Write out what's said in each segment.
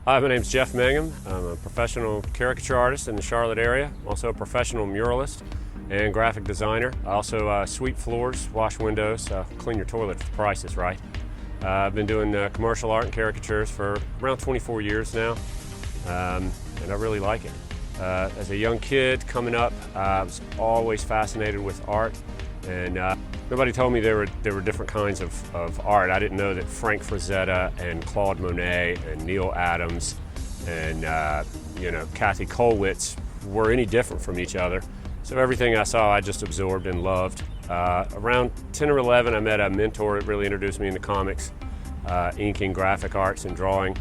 Hi, my name's Jeff Mangum. I'm a professional caricature artist in the Charlotte area. I'm also a professional muralist and graphic designer. I also sweep floors, wash windows, clean your toilet if the price is right. I've been doing commercial art and caricatures for around 24 years now, and I really like it. As a young kid coming up, I was always fascinated with art, and nobody told me there were different kinds of art. I didn't know that Frank Frazetta and Claude Monet and Neil Adams and Kathy Kollwitz were any different from each other. So everything I saw I just absorbed and loved. Around 10 or 11 I met a mentor that really introduced me into comics, inking, graphic arts, and drawing.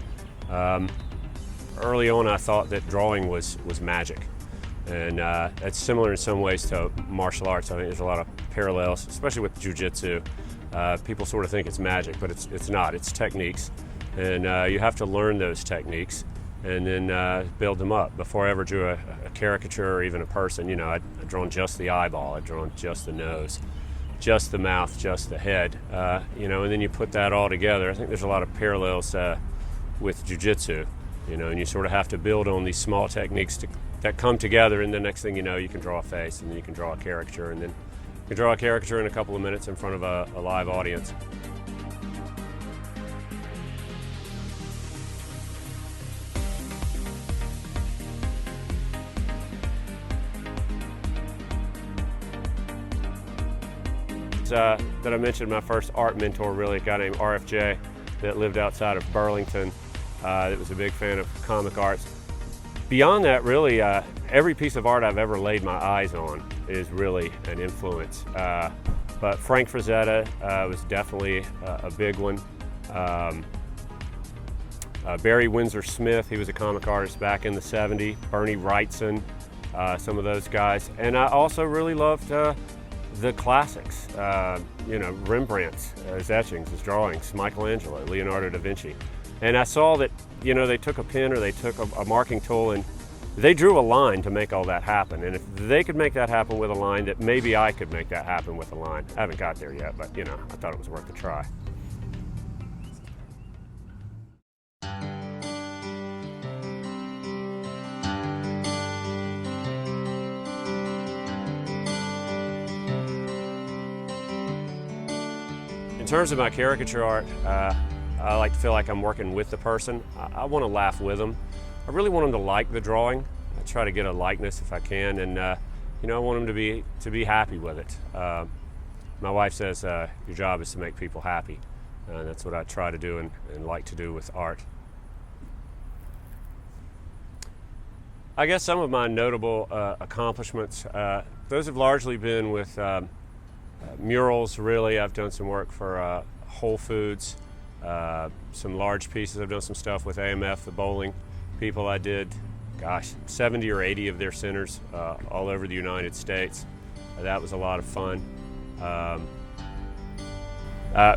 Early on I thought that drawing was magic. And it's similar in some ways to martial arts. I think there's a lot of parallels, especially with jiu-jitsu. People sort of think it's magic, but it's not. It's techniques. And you have to learn those techniques and then build them up. Before I ever drew a caricature or even a person, I'd drawn just the eyeball, I'd drawn just the nose, just the mouth, just the head. And then you put that all together. I think there's a lot of parallels with jiu-jitsu, and you sort of have to build on these small techniques that come together, and the next thing you know, you can draw a face, and then you can draw a caricature, and then you can draw a caricature in a couple of minutes in front of a live audience. That I mentioned, my first art mentor, really, a guy named RFJ that lived outside of Burlington, that was a big fan of comic arts. Beyond that, really, every piece of art I've ever laid my eyes on is really an influence. But Frank Frazetta was definitely a big one. Barry Windsor Smith, he was a comic artist back in the 70s. Bernie Wrightson, some of those guys. And I also really loved the classics, Rembrandt's, his etchings, his drawings, Michelangelo, Leonardo da Vinci. And I saw that, they took a pen or they took a marking tool and they drew a line to make all that happen. And if they could make that happen with a line, that maybe I could make that happen with a line. I haven't got there yet, but, I thought it was worth a try. In terms of my caricature art, I like to feel like I'm working with the person. I want to laugh with them. I really want them to like the drawing. I try to get a likeness if I can, and I want them to be happy with it. My wife says your job is to make people happy, and that's what I try to do and like to do with art. I guess some of my notable accomplishments, those have largely been with murals. Really, I've done some work for Whole Foods, some large pieces. I've done some stuff with AMF, the bowling people. I did, 70 or 80 of their centers all over the United States. That was a lot of fun.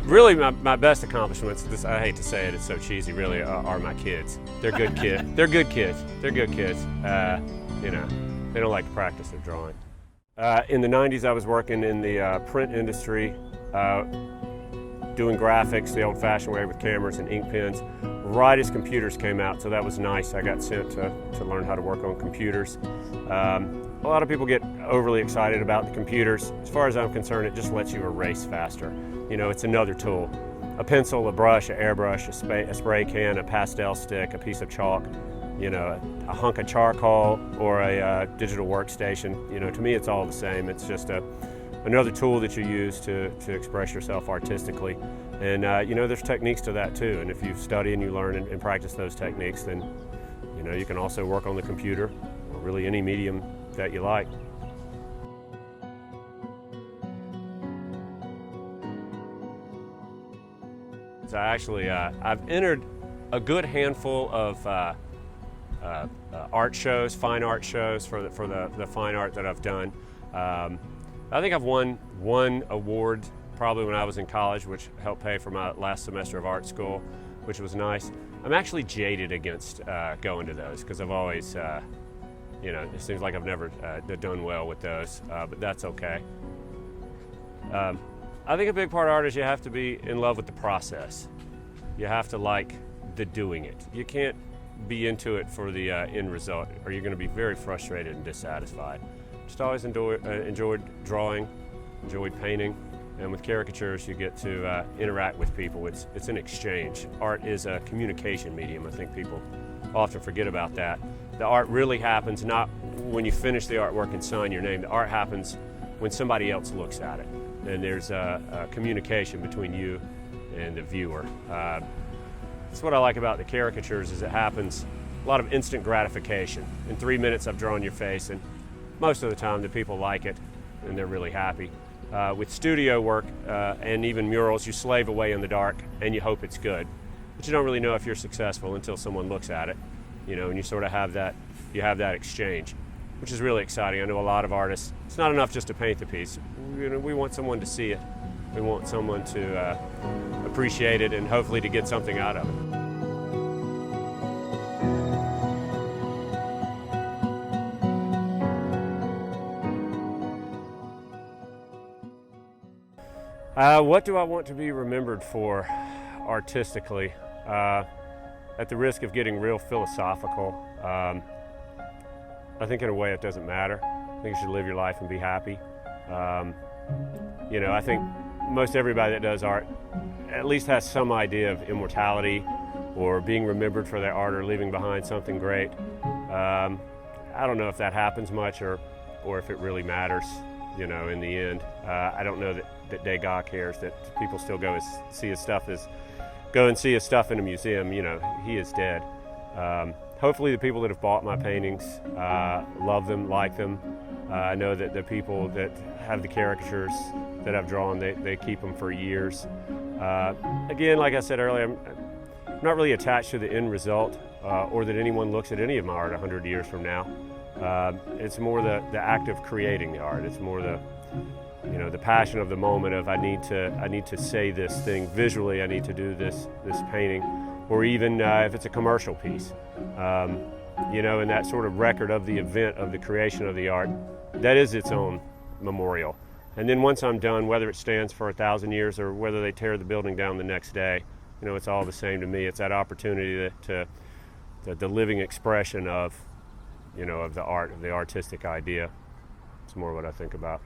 Really, my best accomplishments, I hate to say it, it's so cheesy, really, are my kids. They're good kids. They're good kids. They're good kids. They don't like to practice their drawing. In the 90s, I was working in the print industry, doing graphics the old-fashioned way with cameras and ink pens, right as computers came out, so that was nice. I got sent to learn how to work on computers. A lot of people get overly excited about the computers. As far as I'm concerned, it just lets you erase faster. It's another tool. A pencil, a brush, an airbrush, a spray can, a pastel stick, a piece of chalk, a hunk of charcoal or a digital workstation. To me it's all the same. It's just another tool that you use to express yourself artistically. And there's techniques to that too. And if you study and you learn and practice those techniques, then you can also work on the computer or really any medium that you like. So I've entered a good handful of art shows, fine art shows for the fine art that I've done. I think I've won one award probably when I was in college, which helped pay for my last semester of art school, which was nice. I'm actually jaded against going to those because I've always, it seems like I've never done well with those, but that's okay. I think a big part of art is you have to be in love with the process. You have to like the doing it. You can't be into it for the end result, or you're going to be very frustrated and dissatisfied. Just always enjoyed drawing, enjoyed painting, and with caricatures you get to interact with people. It's an exchange. Art is a communication medium. I think people often forget about that. The art really happens not when you finish the artwork and sign your name. The art happens when somebody else looks at it, and there's a communication between you and the viewer. That's what I like about the caricatures, is it happens a lot of instant gratification. In 3 minutes I've drawn your face, and most of the time the people like it and they're really happy. With studio work and even murals, you slave away in the dark and you hope it's good, but you don't really know if you're successful until someone looks at it, and you sort of have that exchange, which is really exciting. I know a lot of artists, it's not enough just to paint the piece. We want someone to see it. We want someone to appreciate it and hopefully to get something out of it. What do I want to be remembered for artistically? At the risk of getting real philosophical, I think in a way it doesn't matter. I think you should live your life and be happy. I think most everybody that does art at least has some idea of immortality or being remembered for their art or leaving behind something great. I don't know if that happens much or if it really matters, in the end. I don't know that Degas cares, that people still go and see his stuff in a museum. He is dead. Hopefully the people that have bought my paintings love them, like them. I know that the people that have the caricatures that I've drawn, they keep them for years. Again, like I said earlier, I'm not really attached to the end result or that anyone looks at any of my art 100 years from now. It's more the act of creating the art. It's more the passion of the moment of I need to say this thing visually. I need to do this painting, or even if it's a commercial piece, and that sort of record of the event of the creation of the art, that is its own memorial. And then once I'm done, whether it stands for 1,000 years or whether they tear the building down the next day, it's all the same to me. It's that opportunity to the living expression of the art, of the artistic idea. It's more what I think about.